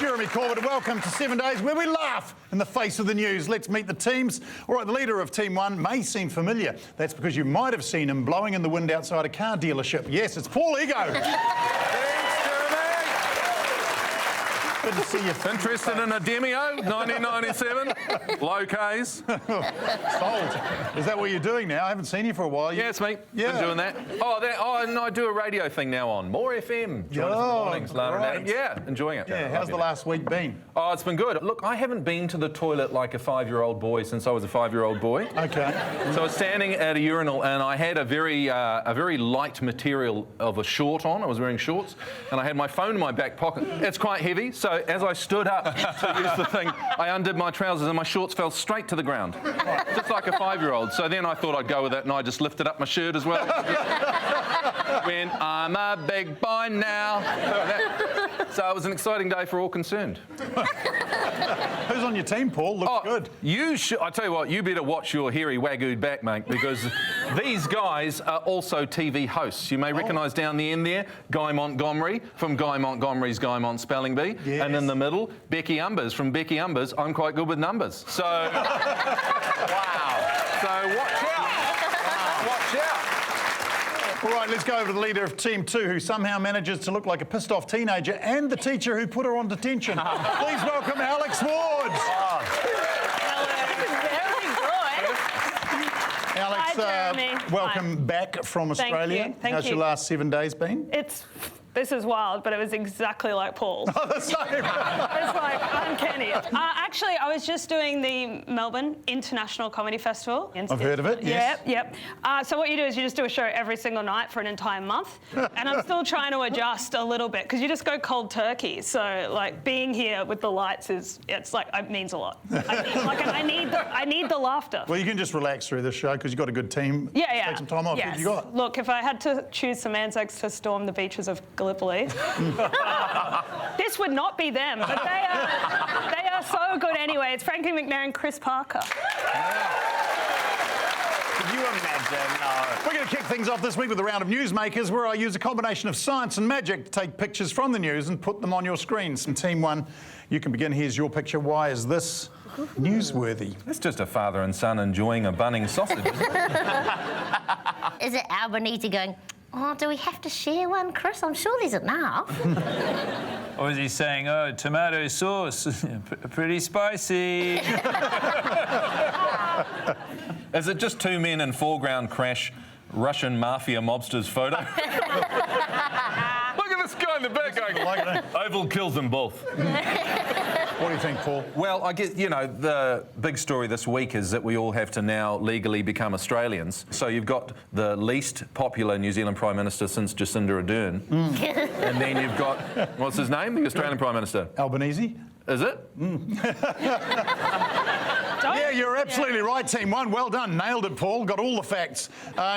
Jeremy Corbett. Welcome to 7 Days, where we laugh in the face of the news. Let's meet the teams. All right, the leader of Team 1 may seem familiar. That's because you might have seen him blowing in the wind outside a car dealership. Yes, it's Paul Ego. Good to see you. Interested in a Demio, 1997, low Ks. Sold. Is that what you're doing now? I haven't seen you for a while. Yeah, it's me. Yeah. Been doing that. And I do a radio thing now on More FM. Join us in the mornings, Lara and Adam. Yeah, enjoing it. Yeah, how's the last week been? Oh, it's been good. Look, I haven't been to the toilet like a 5-year-old boy since I was a 5-year-old boy. Okay. So I was standing at a urinal and I had a very light material of a short on. I was wearing shorts and I had my phone in my back pocket. It's quite heavy, so as I stood up to use the thing, I undid my trousers and my shorts fell straight to the ground, just like a 5-year-old. So then I thought I'd go with it and I just lifted up my shirt as well. When I'm a big boy now. So it was an exciting day for all concerned. Who's on your team, Paul? Looks good. You should. I tell you what, you better watch your hairy wagooed back, mate, because these guys are also TV hosts. You may recognise down the end there, Guy Montgomery from Guy Montgomery's Guy Mont Spelling Bee. Yes. And in the middle, Becky Umbers from Becky Umbers. I'm quite good with numbers. So, wow. So watch out. Watch out. All right, let's go over to the leader of Team 2, who somehow manages to look like a pissed-off teenager, and the teacher who put her on detention. Please welcome Alex Ward. Alex, Hi, Jeremy. welcome back from Australia. Thank you. Thank How's you. your last 7 days been? This is wild, but it was exactly like Paul's. Oh, the same. It's like uncanny. Actually, I was just doing the Melbourne International Comedy Festival. I've heard of it, yes. Yep. So what you do is you just do a show every single night for an entire month. And I'm still trying to adjust a little bit because you just go cold turkey. So like being here with the lights it means a lot. I need the laughter. Well, you can just relax through this show because you've got a good team. Yeah. Take some time off. Yes. What have you got? Look, if I had to choose some Anzacs to storm the beaches of Gallipoli, this would not be them, but they are so good anyway. It's Frankie, Macnair and Chris Parker. Could you imagine? No. We're going to kick things off this week with a round of Newsmakers, where I use a combination of science and magic to take pictures from the news and put them on your screens. And Team 1, you can begin. Here's your picture. Why is this newsworthy? It's just a father and son enjoying a Bunnings sausage, isn't it? Is it Albanese going, oh, do we have to share one, Chris? I'm sure there's enough. Or is he saying, oh, tomato sauce, pretty spicy? Is it just two men in foreground crash Russian mafia mobsters photo? Look at this guy in the back going, Oval kills them both. What do you think, Paul? Well, I guess, the big story this week is that we all have to now legally become Australians. So you've got the least popular New Zealand Prime Minister since Jacinda Ardern. And then you've got, what's his name? The Australian Prime Minister. Albanese? Is it? Yeah, you're absolutely right, Team 1. Well done. Nailed it, Paul. Got all the facts.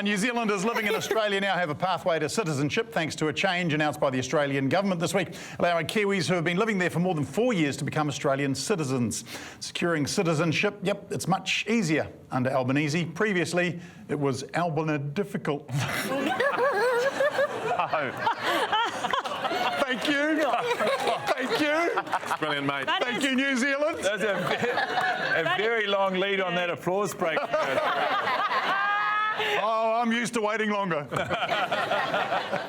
New Zealanders living in Australia now have a pathway to citizenship thanks to a change announced by the Australian government this week, allowing Kiwis who have been living there for more than 4 years to become Australian citizens. Securing citizenship, yep, it's much easier under Albanese. Previously, it was difficult. Thank you. Thank you. Brilliant, mate. Thank you, New Zealand. That's a very long lead on that applause break. Oh, I'm used to waiting longer.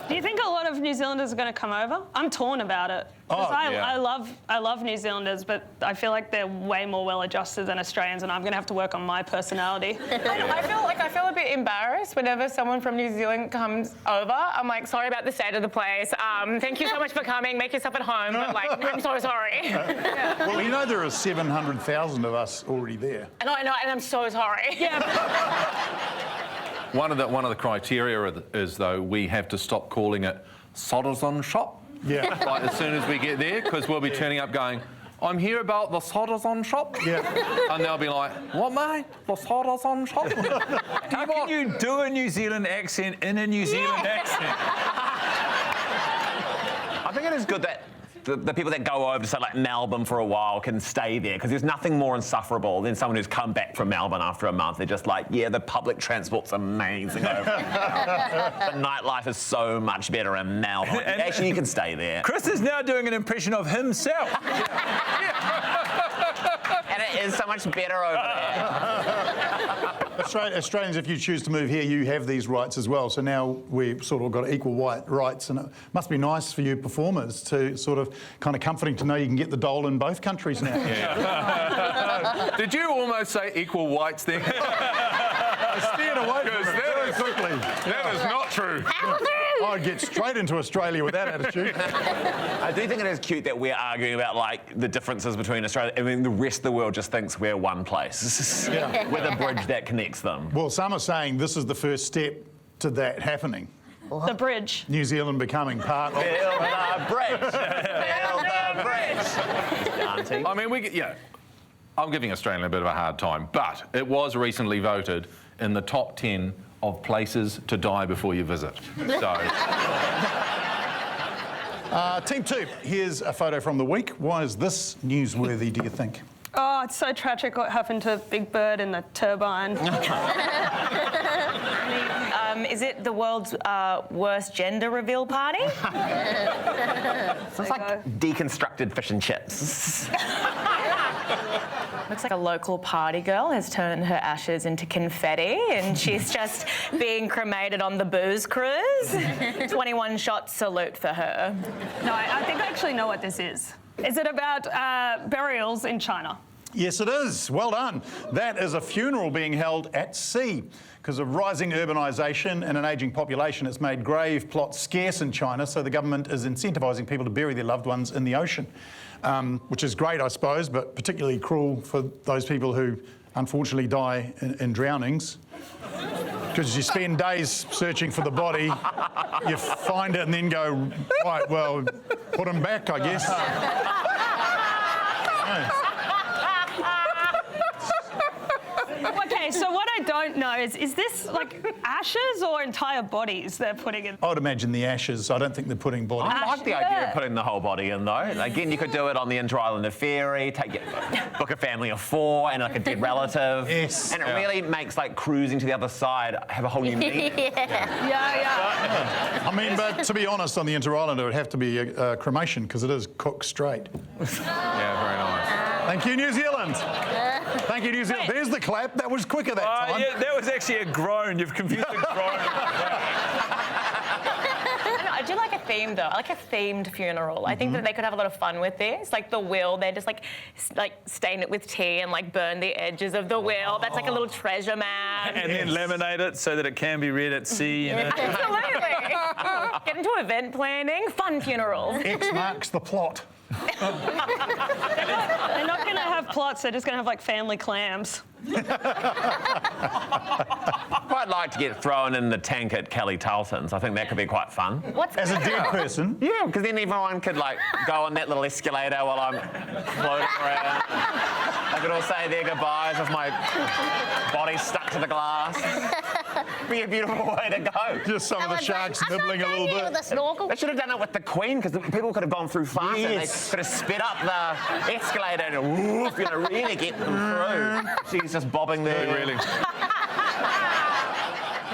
Do you think a lot of New Zealanders are going to come over? I'm torn about it. I love New Zealanders, but I feel like they're way more well-adjusted than Australians, and I'm going to have to work on my personality. I feel a bit embarrassed whenever someone from New Zealand comes over. I'm like, sorry about the state of the place. Thank you so much for coming. Make yourself at home. But I'm so sorry. Well, there are 700,000 of us already there. I know, and I'm so sorry. Yeah. One of the criteria is, though, we have to stop calling it citizenship. Yeah. Like as soon as we get there, because we'll be turning up going, I'm here about the citizenship. Yeah. And they'll be like, what, mate? The citizenship? How can you do a New Zealand accent in a New Zealand accent? I think it is good that the people that go over to, say, like Melbourne for a while can stay there, because there's nothing more insufferable than someone who's come back from Melbourne after a month. They're just like, yeah, the public transport's amazing over there. The nightlife is so much better in Melbourne. Actually, you can stay there. Chris is now doing an impression of himself. And it is so much better over there. Australians, if you choose to move here, you have these rights as well. So now we've sort of got equal rights, and it must be nice for you performers to sort of kind of comforting to know you can get the dole in both countries now. Yeah. Did you almost say equal whites then? I steered away from it very quickly. That is not true. I'd get straight into Australia with that attitude. I do think it is cute that we're arguing about, like, the differences between Australia. I mean, the rest of the world just thinks we're one place. Yeah. We're the bridge that connects them. Well, some are saying this is the first step to that happening. The bridge. New Zealand becoming part of... Build the bridge. Build the bridge. Auntie. I mean, I'm giving Australia a bit of a hard time, but it was recently voted in the top 10 of places to die before you visit. So... Team 2, here's a photo from the week. Why is this newsworthy, do you think? Oh, it's so tragic what happened to Big Bird in the turbine. Is it the world's worst gender reveal party? Sounds like deconstructed fish and chips. Looks like a local party girl has turned her ashes into confetti, and she's just being cremated on the booze cruise. 21 shot salute for her. No, I think I actually know what this is. Is it about burials in China? Yes, it is. Well done. That is a funeral being held at sea. Because of rising urbanisation and an ageing population, it's made grave plots scarce in China, so the government is incentivising people to bury their loved ones in the ocean, which is great, I suppose, but particularly cruel for those people who unfortunately die in drownings. Because you spend days searching for the body, you find it and then go, right, well, put them back, I guess. Okay, so what I don't know is this like ashes or entire bodies they're putting in? I would imagine the ashes. I don't think they're putting bodies. I like the idea of putting the whole body in, though. Again, you could do it on the inter-island Ferry, book a family of 4 and like a dead relative. Yes. And it really makes like cruising to the other side have a whole new meaning. Yeah. I mean, but to be honest, on the inter-island, it would have to be a cremation because it is cooked straight. Yeah, very nice. Thank you, New Zealand. Thank you, New Zealand. There's the clap. That was quicker that time. Yeah, that was actually a groan. You've confused a groan. I do like a theme, though. I like a themed funeral. I think that they could have a lot of fun with this. Like the will, they just like stain it with tea and like burn the edges of the will. That's like a little treasure map. And then laminate it so that it can be read at sea. You know? Absolutely. Get into event planning, fun funerals. X marks the plot. They're not going to have plots, they're just going to have like family clams. Quite like to get thrown in the tank at Kelly Tarleton's. I think that could be quite fun. As a dead person. Yeah, because then everyone could like go on that little escalator while I'm floating around. I could all say their goodbyes with my body stuck to the glass. Be a beautiful way to go. Just some of the sharks nibbling a little bit. With a snorkel. They should have done it with the Queen, because people could have gone through faster. Yes. They could have sped up the escalator and woof, really get them through. She's just bobbing there. Really.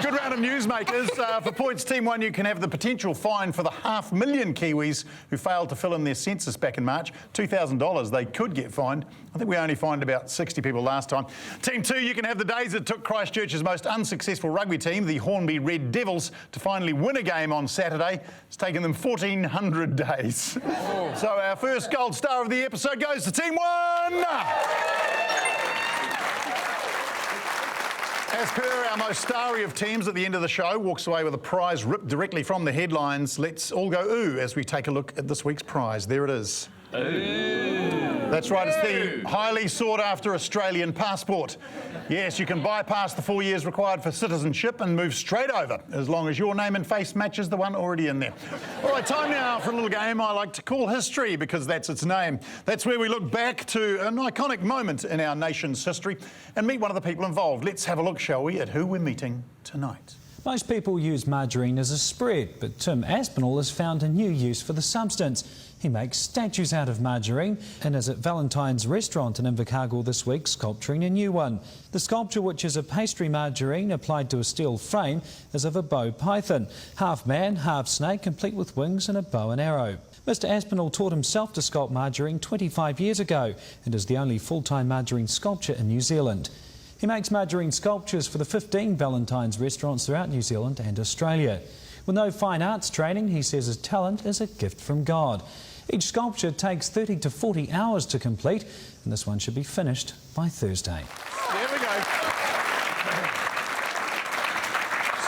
Good round of newsmakers. For points, Team 1, you can have the potential fine for the 500,000 Kiwis who failed to fill in their census back in March. $2,000 they could get fined. I think we only fined about 60 people last time. Team 2, you can have the days it took Christchurch's most unsuccessful rugby team, the Hornby Red Devils, to finally win a game on Saturday. It's taken them 1,400 days. So our first gold star of the episode goes to Team 1! As per our most starry of teams at the end of the show, walks away with a prize ripped directly from the headlines. Let's all go ooh as we take a look at this week's prize. There it is. Ooh. That's right, it's the highly sought after Australian passport. Yes, you can bypass the 4 years required for citizenship and move straight over, as long as your name and face matches the one already in there. All right, time now for a little game I like to call history, because that's its name. That's where we look back to an iconic moment in our nation's history and meet one of the people involved. Let's have a look, shall we, at who we're meeting tonight. Most people use margarine as a spread, but Tim Aspinall has found a new use for the substance. He makes statues out of margarine and is at Valentine's restaurant in Invercargill this week sculpturing a new one. The sculpture, which is a pastry margarine applied to a steel frame, is of a bow python. Half man, half snake, complete with wings and a bow and arrow. Mr Aspinall taught himself to sculpt margarine 25 years ago and is the only full-time margarine sculptor in New Zealand. He makes margarine sculptures for the 15 Valentine's restaurants throughout New Zealand and Australia. With no fine arts training, he says his talent is a gift from God. Each sculpture takes 30 to 40 hours to complete, and this one should be finished by Thursday. There we go.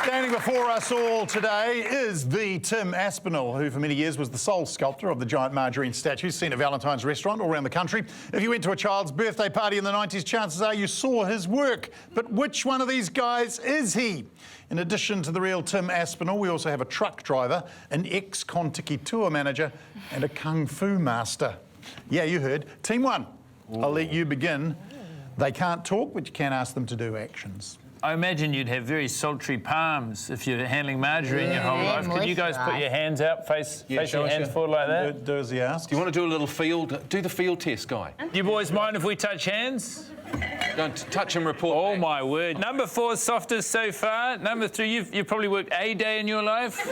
Standing before us all today is the Tim Aspinall, who for many years was the sole sculptor of the giant margarine statues seen at Valentine's restaurant all around the country. If you went to a child's birthday party in the 90s, chances are you saw his work. But which one of these guys is he? In addition to the real Tim Aspinall, we also have a truck driver, an ex-Kontiki tour manager and a kung fu master. Yeah, you heard. Team one, I'll let you begin. They can't talk, but you can ask them to do actions. I imagine you'd have very sultry palms if you're handling margarine your whole life. Could you guys put your hands out, face your hands forward like that? Do as he asks. Do you want to do a little field? Do the field test, Guy. Do you boys mind if we touch hands? Don't touch and report. Oh back. my word. Number 4 softest so far. Number 3, you've probably worked a day in your life.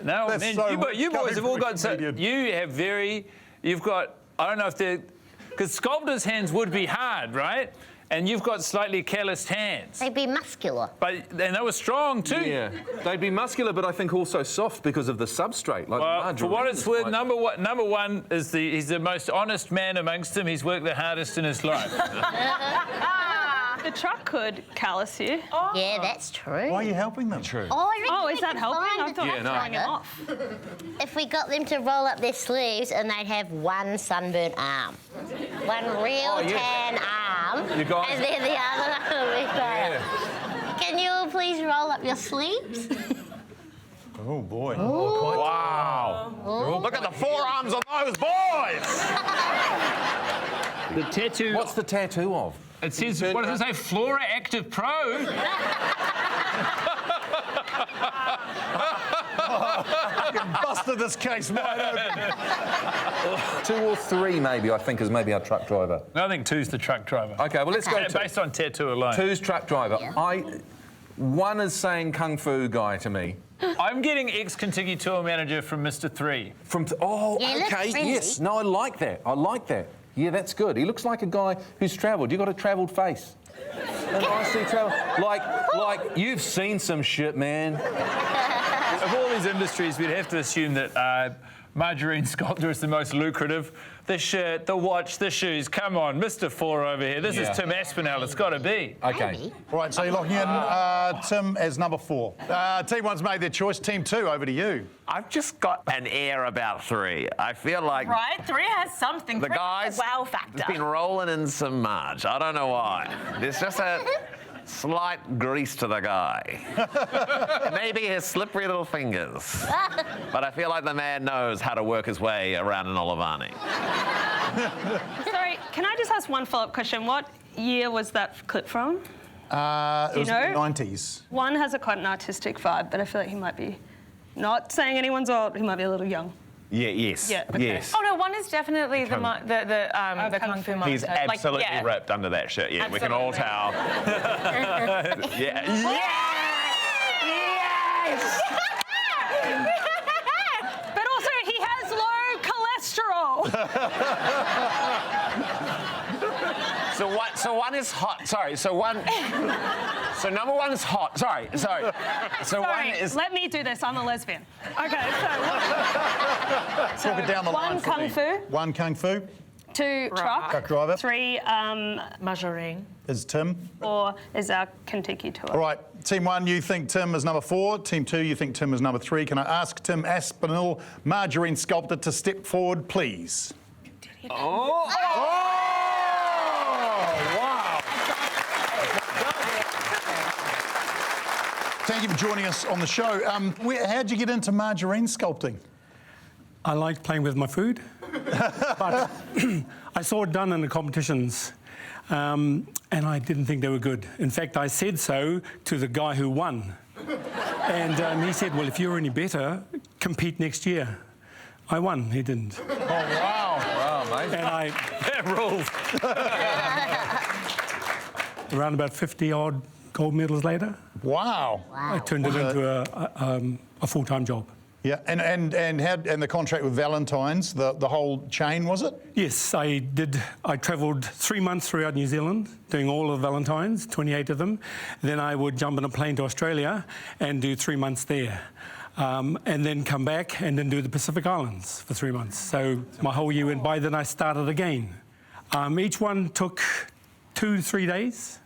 No, That's man, so you rich boys have all coming got from a comedian. you have very, you've got, I don't know if they're, because sculptors' hands would be hard, right? And you've got slightly calloused hands. They'd be muscular. But and they were strong too. Yeah, they'd be muscular, but I think also soft because of the substrate. Like Well, margarine for what it's is worth, like- number one is he's the most honest man amongst them. He's worked the hardest in his life. The truck could callous you. Yeah, that's true. Why are you helping them? True. Oh, I reckon Oh, we is that could helping? find I a thought Yeah, no. throwing him driver. off. If we got them to roll up their sleeves and they'd have one sunburnt arm. One real tan arm. You guys- And then the other one would be like, can you all please roll up your sleeves? Oh, boy. Wow. Look at the forearms on those boys. The tattoo. What's the tattoo of? It says, what does it say? Flora Active Pro. Busted this case wide open. 2 or 3, maybe. I think is maybe our truck driver. I think 2's the truck driver. Okay, well let's go. Based on tattoo alone. 2's truck driver. Yeah. 1 is saying kung fu guy to me. I'm getting ex-Kontiki tour manager from Mr. 3. Oh, Yeah, he looks okay, friendly. yes. No, I like that. I like that. Yeah, that's good. He looks like a guy who's travelled. You got a travelled face. And I see travel. Like you've seen some shit, man. Of all these industries, we'd have to assume that margarine sculptor is the most lucrative. The shirt, the watch, the shoes. Come on, Mr. 4 over here. This Yeah. is Tim Aspinall. It's got to be. Okay. Maybe. All right, so you're locking in Tim as number 4. Team 1's made their choice. Team 2, over to you. I've just got an air about 3. I feel like Right? 3 has something. the 3 guys has a wow have factor. been rolling in some marge. I don't know why. There's just a slight grease to the guy. Maybe his slippery little fingers. But I feel like the man knows how to work his way around an Olivani. Sorry, can I just ask one follow-up question? What year was that clip from? It was you know? the 90s. 1 has quite an artistic vibe, but I feel like he might be, not saying anyone's old, he might be a little young. Yeah, yes. Yeah, okay. Yes. Oh no, 1 is definitely the kung fu master. He's absolutely like, yeah. ripped under that shirt. Yeah, we can all tell. Absolutely. Yeah. Yes! But also, he has low cholesterol. So one is hot. Sorry. So number 1 is hot. Sorry. So Sorry, 1 is. let me do this. I'm a lesbian. Okay, so Talk it down the line 1 for kung me. fu, 1 kung fu 2 truck, truck driver 3 Margarine. is Tim. 4 is our Kontiki tour. All right, Team 1, you think Tim is number 4. Team 2, you think Tim is number 3. Can I ask Tim Aspinall, margarine sculptor, to step forward, please? Oh! Wow! Thank you for joining us on the show. How'd you get into margarine sculpting? I like playing with my food, but I saw it done in the competitions, and I didn't think they were good. In fact, I said so to the guy who won. And he said, well, if you're any better, compete next year. I won, he didn't. Oh, wow. Wow, amazing. And That rules. around about 50-odd gold medals later, Wow. I turned it into a full-time job. Yeah, and the contract with Valentine's, the whole chain, was it? Yes, I did. I travelled 3 months throughout New Zealand, doing all of Valentine's, 28 of them. Then I would jump on a plane to Australia and do 3 months there. And then come back and then do the Pacific Islands for 3 months. So my whole year went by, then I started again. Each one took 2 to 3 days,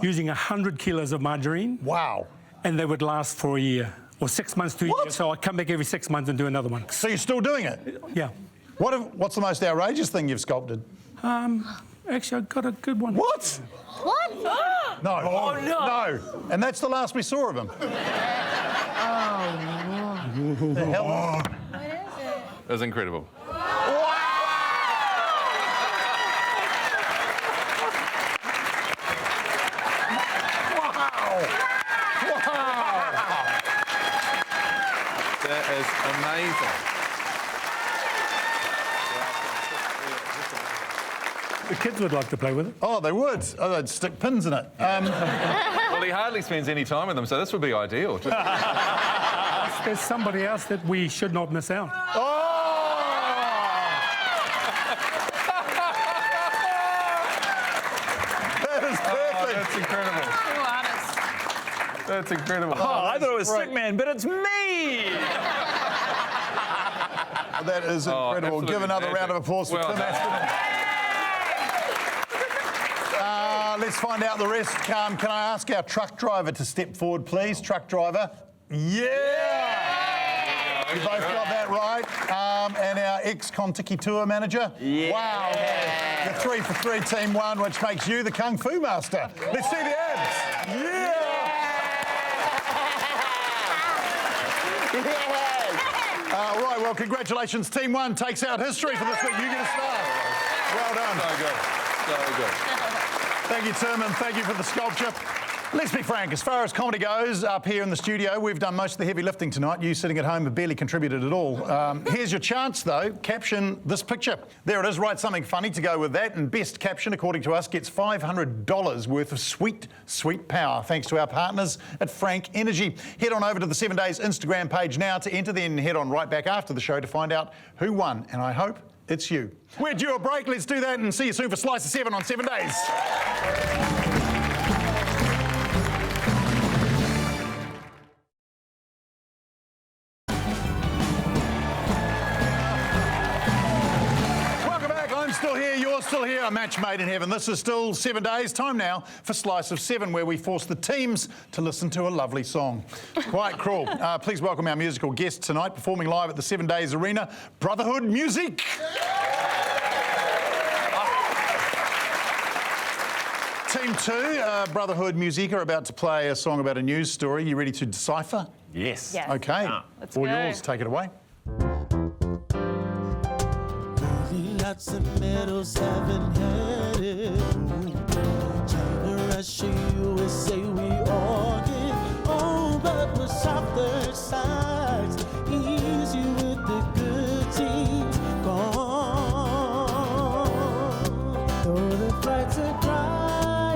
using 100 kilos of margarine. Wow. And they would last for a year, or 6 months to a year. So I come back every 6 months and do another one. So you're still doing it? Yeah. What's the most outrageous thing you've sculpted? Actually, I got a good one. What? What? No. Oh, no. No. And that's the last we saw of him. The hell? It was incredible. That is amazing. The kids would like to play with it. Oh, they would. Oh, they'd stick pins in it. Well, he hardly spends any time with them, so this would be ideal. There's somebody else that we should not miss out. Oh! That is perfect. That's incredible. That's incredible. Oh, I thought it was Sick Man, but it's me! That is incredible. Give another round of applause for Tim Aspinall. Let's find out the rest. Can I ask our truck driver to step forward, please? Truck driver. Yeah! You both got that right. And our ex-Kontiki tour manager. Yeah. Wow. The 3 for 3 team won, which makes you the Kung Fu master. Let's see the abs. Yeah! Right, well, congratulations. Team 1 takes out history for this week. You get a start. Well done. So good. So good. Thank you, Tim, and thank you for the sculpture. Let's be frank, as far as comedy goes, up here in the studio, we've done most of the heavy lifting tonight. You sitting at home have barely contributed at all. Here's your chance, though. Caption this picture. There it is. Write something funny to go with that. And best caption, according to us, gets $500 worth of sweet, sweet power, thanks to our partners at Frank Energy. Head on over to the 7 Days Instagram page now to enter, then head on right back after the show to find out who won. And I hope it's you. We're due a break. Let's do that and see you soon for Slice of 7 on 7 Days. Still here, you're still here, a match made in heaven. This is still 7 Days. Time now for Slice of 7, where we force the teams to listen to a lovely song. Quite cruel. Please welcome our musical guest tonight, performing live at the 7 Days Arena, Brotherhood Music. Team 2, Brotherhood Music, are about to play a song about a news story. You ready to decipher? Yes. Yes. Okay. Let's All go. yours. Take it away. Lots of medals haven't had it. China, Russia, USA, we all get on, but we're softer sides. Easy with the good teams gone. Though the flags are dry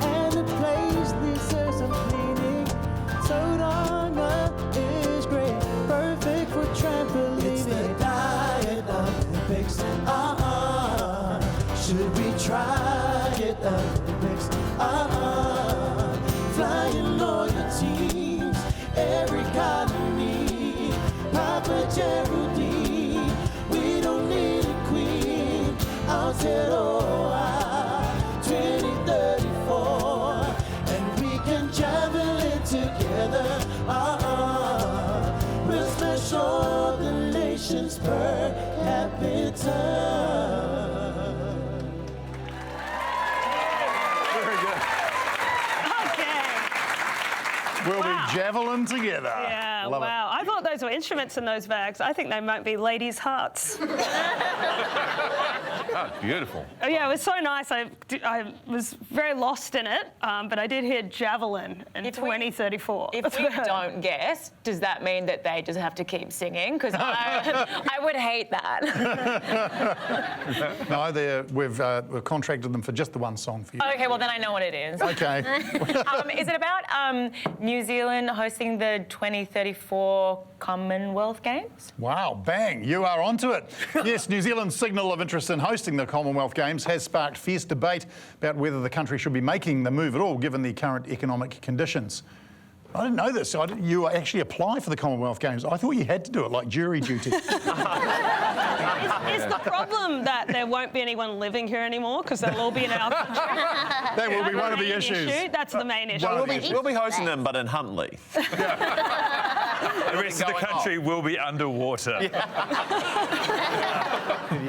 and the place deserves some cleaning, Todonga is great, perfect for trampolining. It's the diet Olympics. Should we try it? Olympics. Flying loyal teams, every colony, Papa Geraldine. We don't need a queen. Aotearoa 2034, and we can travel it together. We'll smash all the nations per capita. We'll be javelin together. Yeah, Love wow. I thought those were instruments in those bags. I think they might be ladies' hearts. Beautiful. Oh, yeah, it was so nice. I was very lost in it, but I did hear javelin in 2034. If we don't guess, does that mean that they just have to keep singing? Because I would hate that. No, we've contracted them for just the one song for you. Okay, well then I know what it is. Okay. Is it about New Zealand hosting the 2034 Commonwealth Games? Wow, bang, you are onto it. Yes, New Zealand's signal of interest in hosting the Commonwealth Games has sparked fierce debate about whether the country should be making the move at all, given the current economic conditions. I didn't know this. You actually apply for the Commonwealth Games. I thought you had to do it like jury duty. Is the problem that there won't be anyone living here anymore because they'll all be in our country? That will be one of the issues. That's the main issue. We'll be hosting them, but in Huntley. The rest of the country will be underwater. You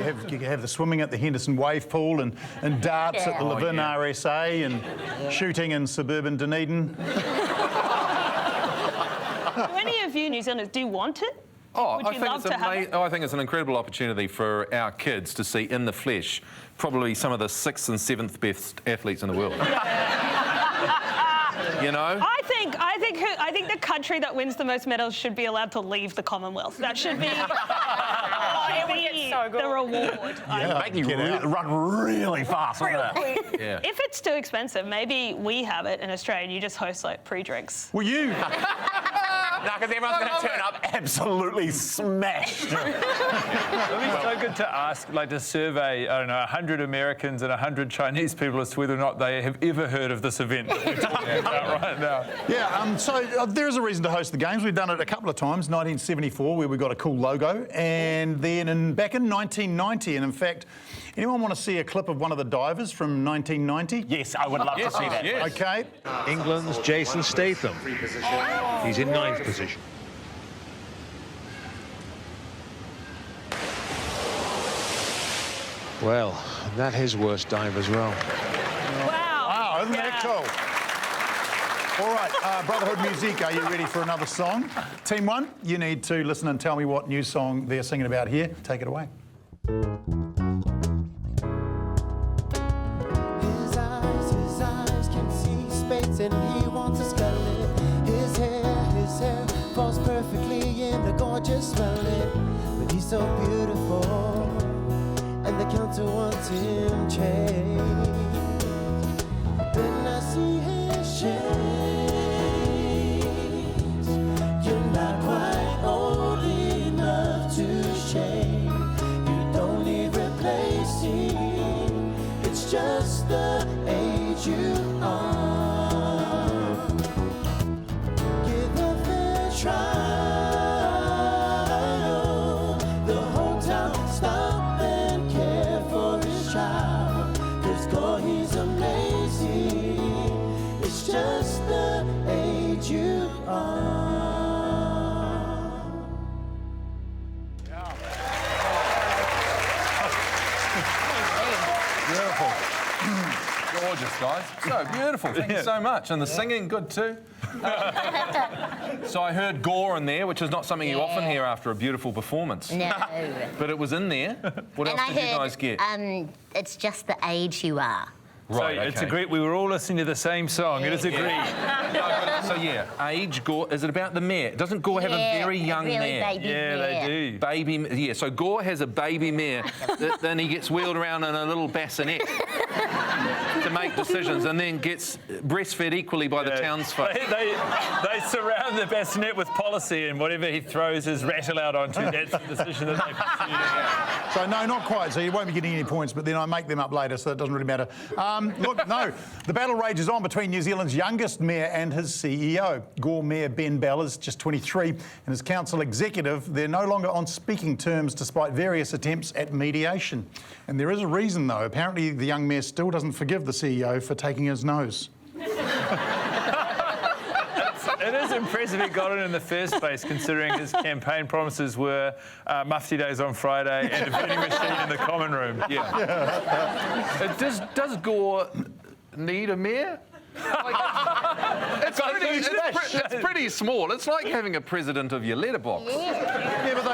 have the swimming at the Henderson Wave Pool and darts at the Levin RSA and shooting in suburban Dunedin. Do any of you New Zealanders, do you want it? Oh, Would I you think love to have it? I think it's an incredible opportunity for our kids to see in the flesh probably some of the 6th and 7th best athletes in the world. You know? I think the country that wins the most medals should be allowed to leave the Commonwealth. That should be, so good. the reward. Make you run really fast, wouldn't it? Yeah. If it's too expensive, maybe we have it in Australia and you just host like pre-drinks. Well, you... No, because everyone's going to turn up absolutely smashed. It'd be so good to ask, like to survey, I don't know, 100 Americans and 100 Chinese people as to whether or not they have ever heard of this event that we're talking about right now. Yeah, so there is a reason to host the Games. We've done it a couple of times, 1974, where we got a cool logo, and then back in 1990, and in fact, anyone want to see a clip of one of the divers from 1990? Yes, I would love to see that. Yes. Okay. England's Jason Statham. He's in 9th position. Well, that his worst dive as well. Wow. Isn't that cool? All right, Brotherhood Music, are you ready for another song? Team 1, you need to listen and tell me what new song they're singing about here. Take it away. His eyes can see space and he wants to scuttle it. His hair falls perfectly in the gorgeous smell. But he's so beautiful and the counter wants him changed. Then I see his shades. You're not quite old enough to shame. You don't need replacing. It's just the age you are. Give a fair trial. The whole town stop and care for his child. 'Cause God, he's amazing. It's just the age you are. Beautiful. Gorgeous, guys. So beautiful. Thank you so much. And the singing, good too. So I heard gore in there, which is not something you often hear after a beautiful performance. No. But it was in there. What else And did you guys get? It's just the age you are. Right, So it's okay. agreed. We were all listening to the same song. It is agreed. So yeah, age Gore. Is it about the mare? Doesn't Gore have a very young really mare? baby Yeah, mare. they do. Baby, yeah. So Gore has a baby mare. Then he gets wheeled around in a little bassinet to make decisions, and then gets breastfed equally by the townsfolk. They surround the bassinet with policy, and whatever he throws his rattle out onto, that's the decision that they pursue. So no, not quite. So you won't be getting any points, but then I make them up later, so it doesn't really matter. Look, no, the battle rages on between New Zealand's youngest mayor and his CEO. Gore Mayor Ben Bell is just 23, and his council executive, they're no longer on speaking terms despite various attempts at mediation. And there is a reason, though. Apparently, the young mayor still doesn't forgive the CEO for taking his nose. It is impressive he got it in the first place, considering his campaign promises were mufti days on Friday and a vending machine in the common room. Yeah. Does Gore need a mayor? It's pretty small. It's like having a president of your letterbox. Yeah, but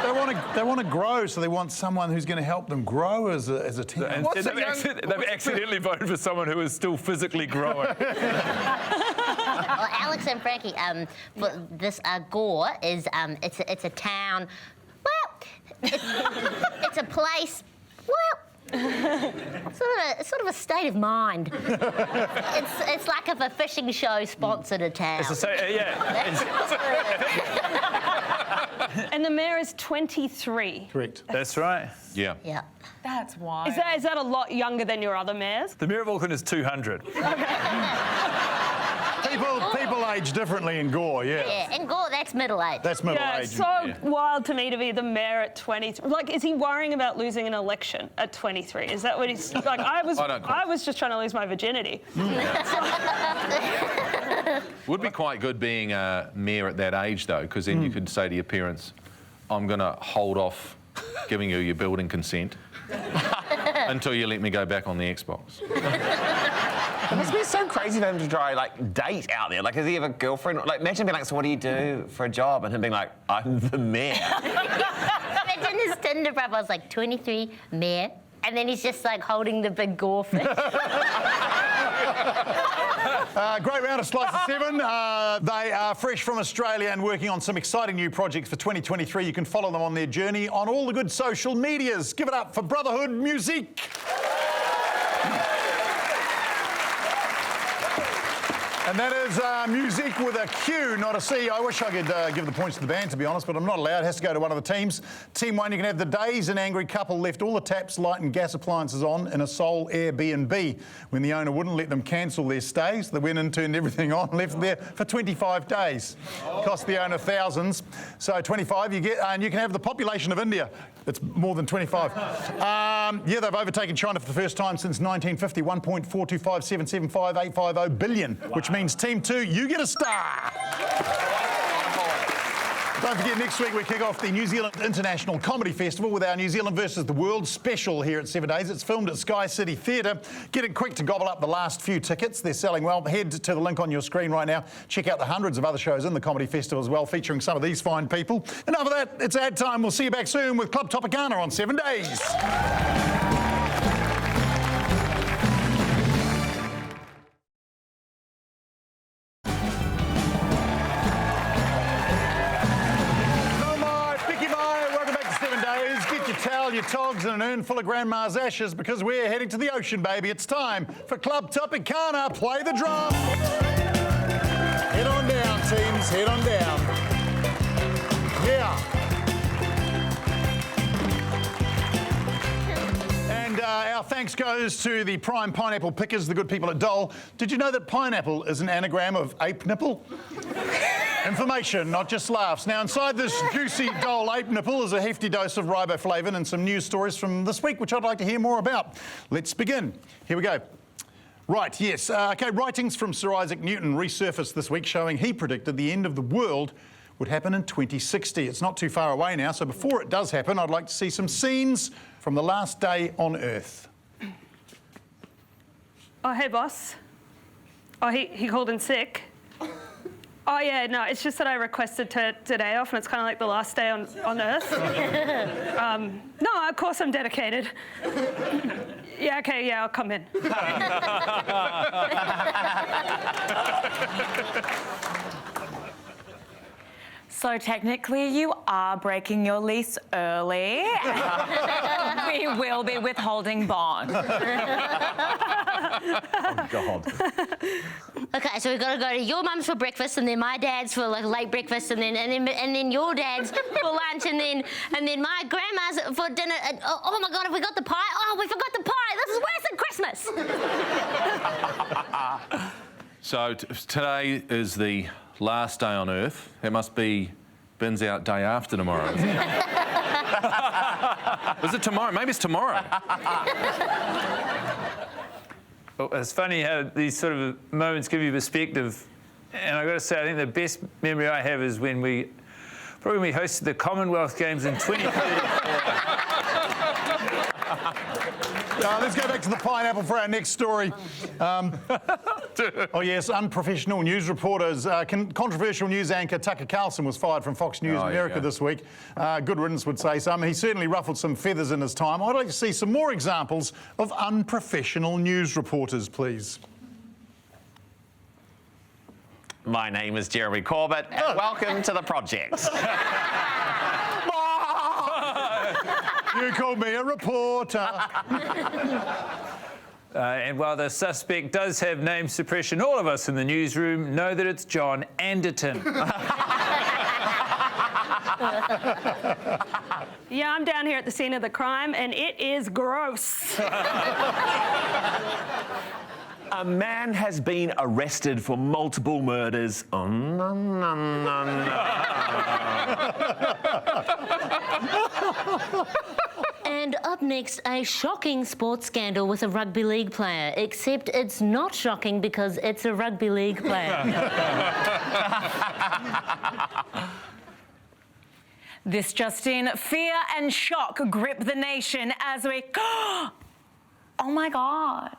they they want to grow, so they want someone who's going to help them grow as a team. And they've accidentally voted for someone who is still physically growing. Well, Alex and Frankie, this Gore is it's a town. Well, it's a place. Well. sort of a state of mind. It's like if a fishing show sponsored a town. And the mayor is 23. Correct. That's right. Yeah. Yeah. That's wild. Is that a lot younger than your other mayors? The Mayor of Auckland is 200. People age differently in Gore, yeah. Yeah, in Gore, that's middle age. That's middle Yeah, age. it's so wild to me to be the mayor at 23. Like, is he worrying about losing an election at 23? Is that what he's like? I was just trying to lose my virginity. Would be quite good being a mayor at that age, though, because then you could say to your parents, I'm going to hold off giving you your building consent until you let me go back on the Xbox. It must be so crazy for him to try, date out there. Like, does he have a girlfriend? Like, imagine being like, so what do you do for a job? And him being like, I'm the mayor. Imagine his Tinder profile was like 23, mayor, and then he's just like holding the big Gore fish. Great round of Slice of 7. They are fresh from Australia and working on some exciting new projects for 2023. You can follow them on their journey on all the good social medias. Give it up for Brotherhood Music. And that is music with a Q, not a C. I wish I could give the points to the band, to be honest, but I'm not allowed. It has to go to one of the teams. Team 1, you can have the days an angry couple left all the taps, light and gas appliances on in a sole Airbnb. When the owner wouldn't let them cancel their stays, they went in, turned everything on, left there for 25 days. Cost the owner thousands. So 25 you get, and you can have the population of India. It's more than 25. Yeah, they've overtaken China for the first time since 1950, 1.425775,850 billion, which means Team 2, you get a star. Don't forget, next week we kick off the New Zealand International Comedy Festival with our New Zealand versus the World special here at 7 Days. It's filmed at Sky City Theatre. Get it quick to gobble up the last few tickets. They're selling well. Head to the link on your screen right now. Check out the hundreds of other shows in the Comedy Festival as well, featuring some of these fine people. Enough of that. It's ad time. We'll see you back soon with Club Tropicana on 7 Days. Your togs and an urn full of Grandma's ashes because we're heading to the ocean, baby. It's time for Club Tropicana. Play the drum. Head on down, teams. Head on down. Yeah. And our thanks goes to the prime pineapple pickers, the good people at Dole. Did you know that pineapple is an anagram of ape nipple? Information, not just laughs. Now, inside this juicy Dole ape nipple is a hefty dose of riboflavin and some news stories from this week, which I'd like to hear more about. Let's begin. Here we go. Right, yes. OK, writings from Sir Isaac Newton resurfaced this week showing he predicted the end of the world would happen in 2060. It's not too far away now, so before it does happen, I'd like to see some scenes from the last day on Earth. Oh, hey, boss. Oh, he called in sick. Oh, yeah, no, it's just that I requested today off, and it's kind of like the last day on Earth. No, of course I'm dedicated. Yeah, OK, yeah, I'll come in. So technically you are breaking your lease early. We will be withholding bond. Oh, God. Okay, so we've got to go to your mum's for breakfast, and then my dad's for like late breakfast, and then your dad's for lunch, and then my grandma's for dinner. Oh my God, have we got the pie? Oh, we forgot the pie. This is worse than Christmas. So today is the last day on Earth. It must be bins out day after tomorrow. Isn't it? Is it tomorrow? Maybe it's tomorrow. Well, it's funny how these sort of moments give you perspective. And I've got to say, I think the best memory I have is when we hosted the Commonwealth Games in 2034. Let's go back to the pineapple for our next story. Oh yes, unprofessional news reporters. Controversial news anchor Tucker Carlson was fired from Fox News America this week. Good riddance would say some. He certainly ruffled some feathers in his time. I'd like to see some more examples of unprofessional news reporters, please. My name is Jeremy Corbett, and welcome to the project. You called me a reporter. And while the suspect does have name suppression, all of us in the newsroom know that it's John Anderton. Yeah, I'm down here at the scene of the crime, and it is gross. A man has been arrested for multiple murders. Oh, no, no, no, no. And up next, a shocking sports scandal with a rugby league player, except it's not shocking because it's a rugby league player. This just in, fear and shock grip the nation as we... Oh my God.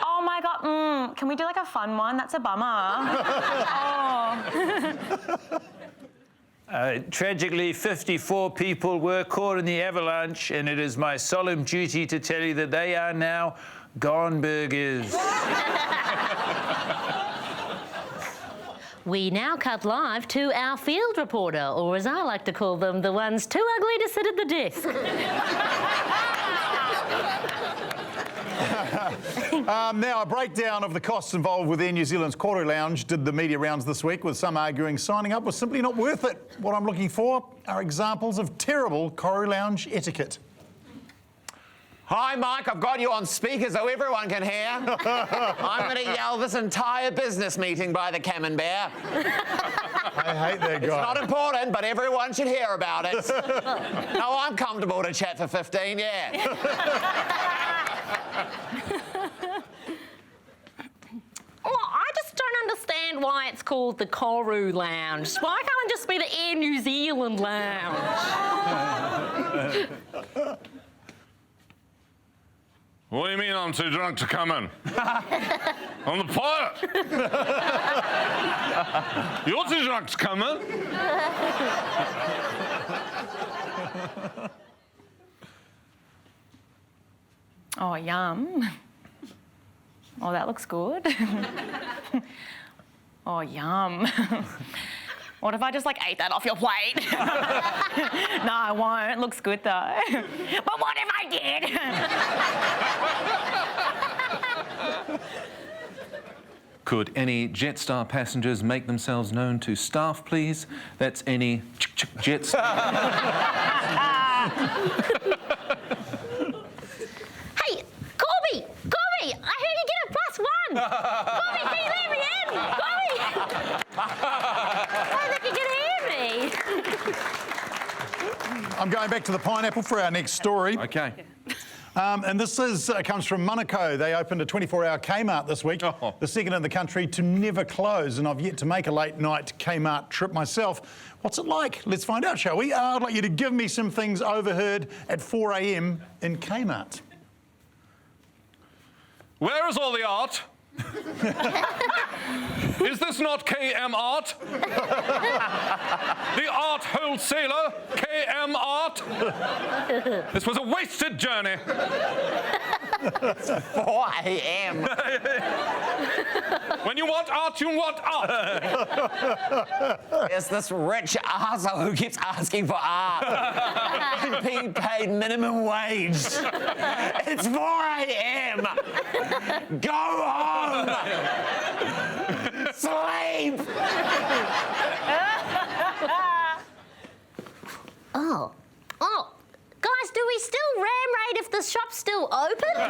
Oh my God. Can we do like a fun one? That's a bummer. Tragically, 54 people were caught in the avalanche, and it is my solemn duty to tell you that they are now gone burgers. We now cut live to our field reporter, or as I like to call them, the ones too ugly to sit at the desk. Now, a breakdown of the costs involved with Air New Zealand's Koru Lounge did the media rounds this week, with some arguing signing up was simply not worth it. What I'm looking for are examples of terrible Koru Lounge etiquette. Hi, Mike, I've got you on speaker so everyone can hear. I'm going to yell this entire business meeting by the camembert. I hate that guy. It's not important, but everyone should hear about it. No, I'm comfortable to chat for 15, yeah. I just don't understand why it's called the Koru Lounge. Why can't it just be the Air New Zealand Lounge? What do you mean I'm too drunk to come in? I'm the pilot. You're too drunk to come in. Oh, yum. Oh, that looks good. Oh, yum. What if I just like ate that off your plate? No, I won't. Looks good though. But what if I did? Could any Jetstar passengers make themselves known to staff, please? That's any Jetstar. Hey, Corby! I heard you get a +1! Corby, can you let me in? Corby! I think you can hear me. I'm going back to the pineapple for our next story. Okay. And this comes from Monaco. They opened a 24-hour Kmart this week, the second in the country to never close. And I've yet to make a late-night Kmart trip myself. What's it like? Let's find out, shall we? I'd like you to give me some things overheard at 4 a.m. in Kmart. Where is all the art? Is this not KM Art? The art wholesaler, KM Art? This was a wasted journey. 4 a.m. When you want art, you want art. There's this rich arsehole who keeps asking for art. He's being paid minimum wage. It's 4 a.m. Go home. Sleep. Oh, guys, do we still ram raid if the shop's still open? All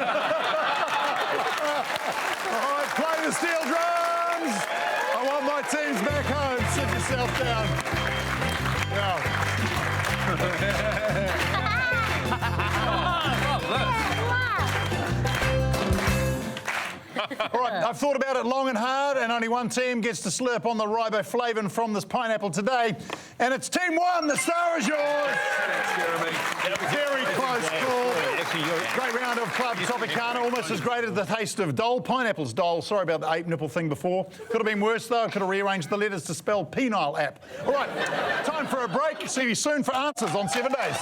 right, play the steel drums. I want my teams back home. Sit yourself down. All right, I've thought about it long and hard, and only one team gets to slurp on the riboflavin from this pineapple today, and it's Team 1. The star is yours. Thanks, Jeremy. Very close call. Jesse. Great round of Club Tropicana, almost as great as the taste of Dole. Pineapple's Dole. Sorry about the ape nipple thing before. Could have been worse, though. I could have rearranged the letters to spell penile app. All right, time for a break. See you soon for answers on 7 Days.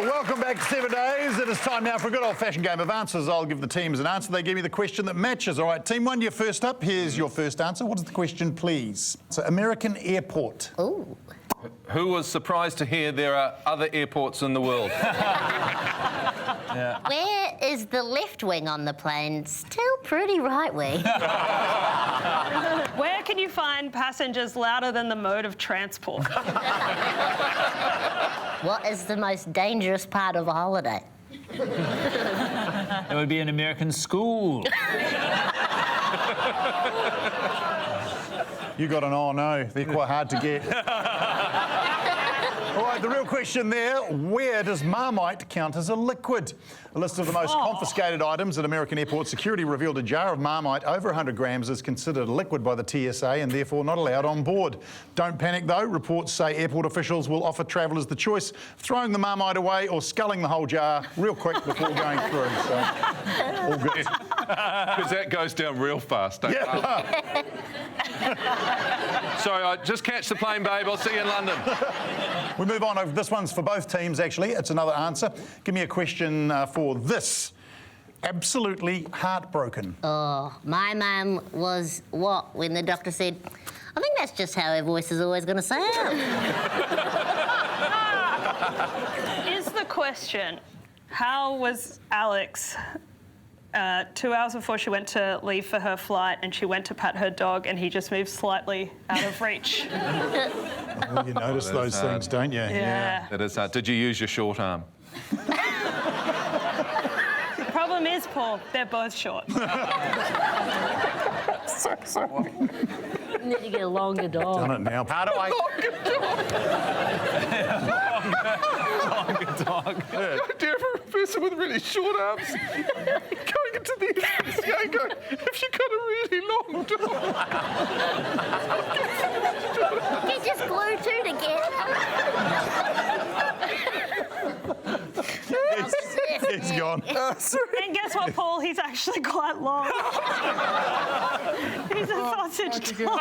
Welcome back to 7 Days. It is time now for a good old-fashioned game of answers. I'll give the teams an answer. They give me the question that matches. All right, Team 1, you're first up. Here's your first answer. What is the question, please? So, American airport. Ooh. Who was surprised to hear there are other airports in the world? Where is the left wing on the plane? Still pretty right wing. Where can you find passengers louder than the mode of transport? What is the most dangerous part of a holiday? It would be an American school. You got an oh no. They're quite hard to get. All right, the real question there, where does Marmite count as a liquid? A list of the most confiscated items at American airport security revealed a jar of Marmite over 100 grams is considered a liquid by the TSA and therefore not allowed on board. Don't panic though, reports say airport officials will offer travellers the choice of throwing the Marmite away or sculling the whole jar real quick before going through. So, all good. Because that goes down real fast, don't it? Sorry, just catch the plane, babe. I'll see you in London. We move on. This one's for both teams, actually. It's another answer. Give me a question for this. Absolutely heartbroken. Oh, my mum was what when the doctor said, I think that's just how her voice is always going to sound. Is the question, how was Alex 2 hours before she went to leave for her flight and she went to pat her dog and he just moved slightly out of reach? Well, you notice those things, don't you? Yeah. That is hard. Did you use your short arm? The problem is, Paul, they're both short. Need to get a longer dog. Done it now. How do I... Longer dog. Do you have a person with really short arms going into the NCA and going, have you got a really long dog? Get just glue two together. He's gone. And guess what, Paul? He's actually quite long. He's a sausage dog.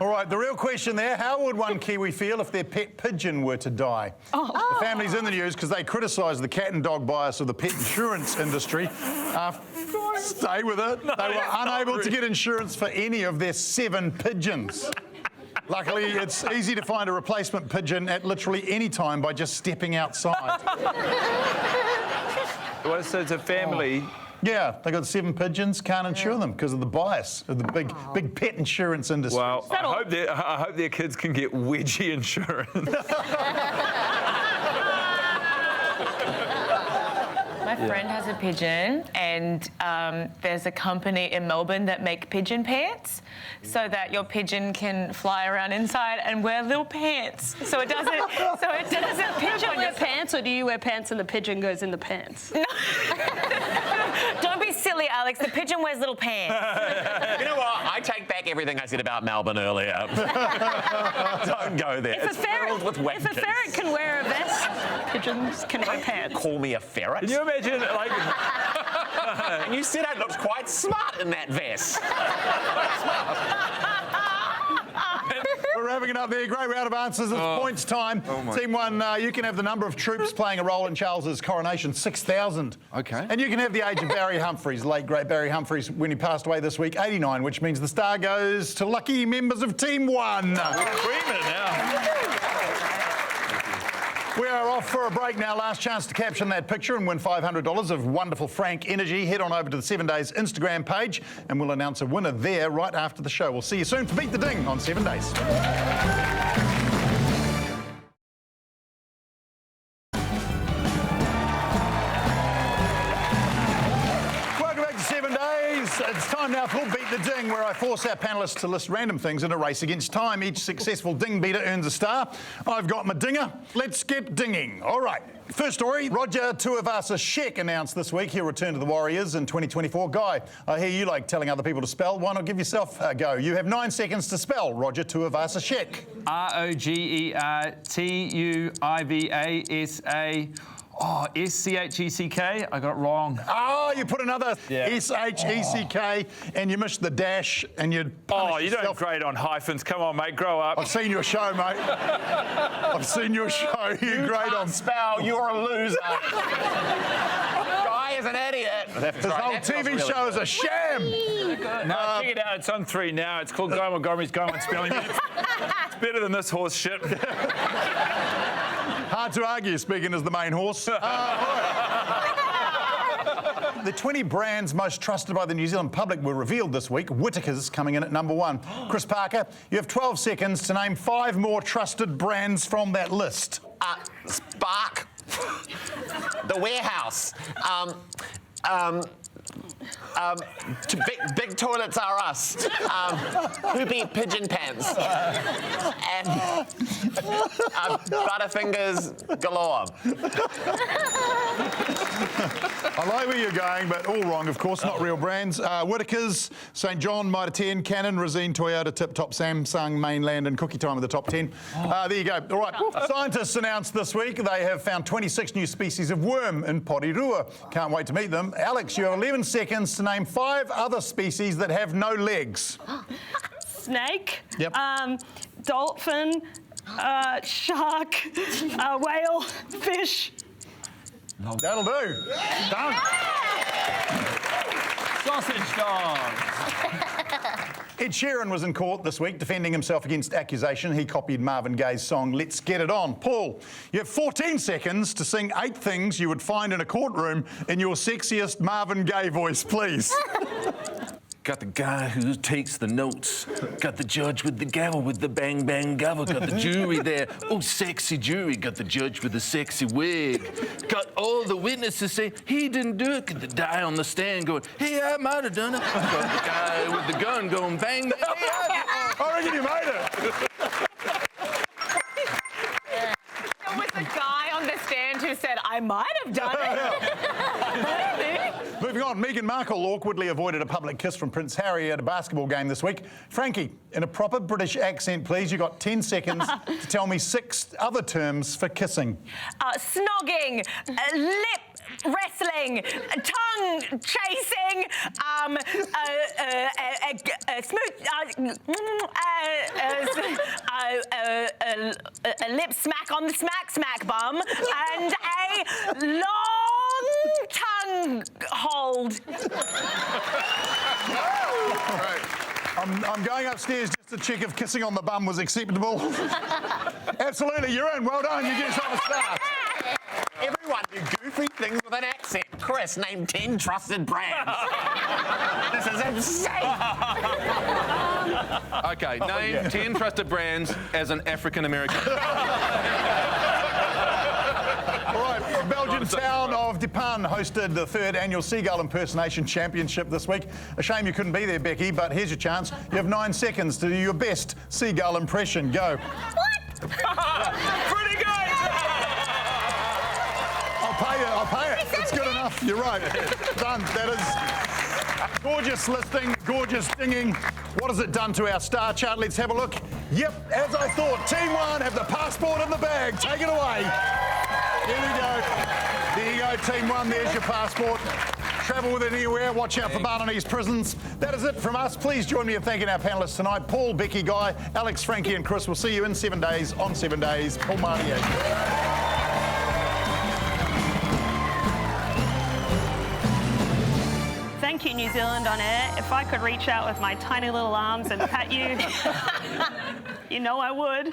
All right, the real question there, how would one Kiwi feel if their pet pigeon were to die? The family's in the news because they criticised the cat and dog bias of the pet insurance industry. Stay with it. They were unable to get insurance for any of their 7 pigeons. Luckily, it's easy to find a replacement pigeon at literally any time by just stepping outside. Well, so it's a family. Yeah, they got 7 pigeons, can't insure them because of the bias of the big pet insurance industry. Well, I hope their kids can get wedgie insurance. My friend has a pigeon, and there's a company in Melbourne that make pigeon pants, so that your pigeon can fly around inside and wear little pants, so it doesn't. Pigeon wear pants, or do you wear pants and the pigeon goes in the pants? No. Don't be silly, Alex. The pigeon wears little pants. You know what? I take back everything I said about Melbourne earlier. Don't go there. It's filled with wankers. If a ferret can wear a vest, pigeons can wear pants. Call me a ferret? Can you imagine, like... And you said I looked quite smart in that vest. We're wrapping it up there. Great round of answers. It's points time. Team 1, you can have the number of troops playing a role in Charles's coronation, 6,000. Okay. And you can have the age of Barry Humphries, late great Barry Humphries, when he passed away this week, 89, which means the star goes to lucky members of Team 1. We're creaming it now. We are off for a break now. Last chance to caption that picture and win $500 of wonderful Frank energy. Head on over to the 7 Days Instagram page and we'll announce a winner there right after the show. We'll see you soon for Beat the Ding on 7 Days. Welcome back to 7 Days. It's time Time now for Beat the Ding, where I force our panellists to list random things in a race against time. Each successful ding beater earns a star. I've got my dinger. Let's get dinging. All right. First story, Roger Tuivasa-Sheck announced this week he'll return to the Warriors in 2024. Guy, I hear you like telling other people to spell. Why not give yourself a go? You have 9 seconds to spell Roger Tuivasa-Sheck. Rogertuivasa. Oh, S-C-H-E-C-K? I got it wrong. Oh, you put another S-H-E-C-K and you missed the dash and you'd punish you yourself. don't grade on hyphens. Come on, mate, grow up. I've seen your show, mate. I've seen your show. You grade on spell. You're a loser. Guy is an idiot. This whole TV show is a sham. No, check it out. It's on 3Now. It's called Guy Montgomery's Going on Spelling Bee. It's better than this horse shit. Hard to argue, speaking as the main horse. The 20 brands most trusted by the New Zealand public were revealed this week. Whittaker's coming in at number 1. Chris Parker, you have 12 seconds to name 5 more trusted brands from that list. Spark. The Warehouse. Big toilets are us. Who beat Pigeon Pants? And Butterfingers galore. I like where you're going, but all wrong, of course, not real brands. Whittaker's, St. John, Mitre 10, Canon, Resine, Toyota, Tip Top, Samsung, Mainland, and Cookie Time are the top 10. There you go. All right. Scientists announced this week they have found 26 new species of worm in Porirua. Can't wait to meet them. Alex, you have 11 seconds to name 5 other species that have no legs. Snake. Yep. Dolphin. Shark. Whale. Fish. That'll do. Done. Sausage dog. Ed Sheeran was in court this week defending himself against accusation he copied Marvin Gaye's song Let's Get It On. Paul, you have 14 seconds to sing 8 things you would find in a courtroom in your sexiest Marvin Gaye voice, please. Got the guy who takes the notes. Got the judge with the gavel with the bang bang gavel. Got the jury there. Oh, sexy jury. Got the judge with the sexy wig. Got all the witnesses say he didn't do it. Got the guy on the stand going, hey, I might have done it. Got the guy with the gun going bang bang. I reckon you made it. There was a guy on the stand who said, I might have done it. Moving on, Meghan Markle awkwardly avoided a public kiss from Prince Harry at a basketball game this week. Frankie, in a proper British accent, please, you've got 10 seconds to tell me 6 other terms for kissing. Snogging, lip wrestling, tongue chasing, a lip smack on the smack bum, and a long tongue hold. I'm going upstairs just to check if kissing on the bum was acceptable. Absolutely, you're in. Well done. You get yourself a star. Everyone do goofy things with an accent. Chris, name 10 trusted brands. This is insane. Okay, name 10 trusted brands as an African American. All right, the Belgian town of Dieppe hosted the 3rd annual Seagull Impersonation Championship this week. A shame you couldn't be there, Becky, but here's your chance. You have 9 seconds to do your best seagull impression. Go. What? Pretty good. I'll pay it. It's good enough. You're right. Done. That is gorgeous listing, gorgeous dinging. What has it done to our star chart? Let's have a look. Yep, as I thought. Team 1 have the passport in the bag. Take it away. Here we go. There you go, Team 1. There's your passport. Travel with it anywhere. Watch out for Barnanese prisons. That is it from us. Please join me in thanking our panellists tonight. Paul, Becky, Guy, Alex, Frankie and Chris. We'll see you in 7 days on 7 days. Paul Marnier. Thank you, New Zealand on Air. If I could reach out with my tiny little arms and pat you, you know I would.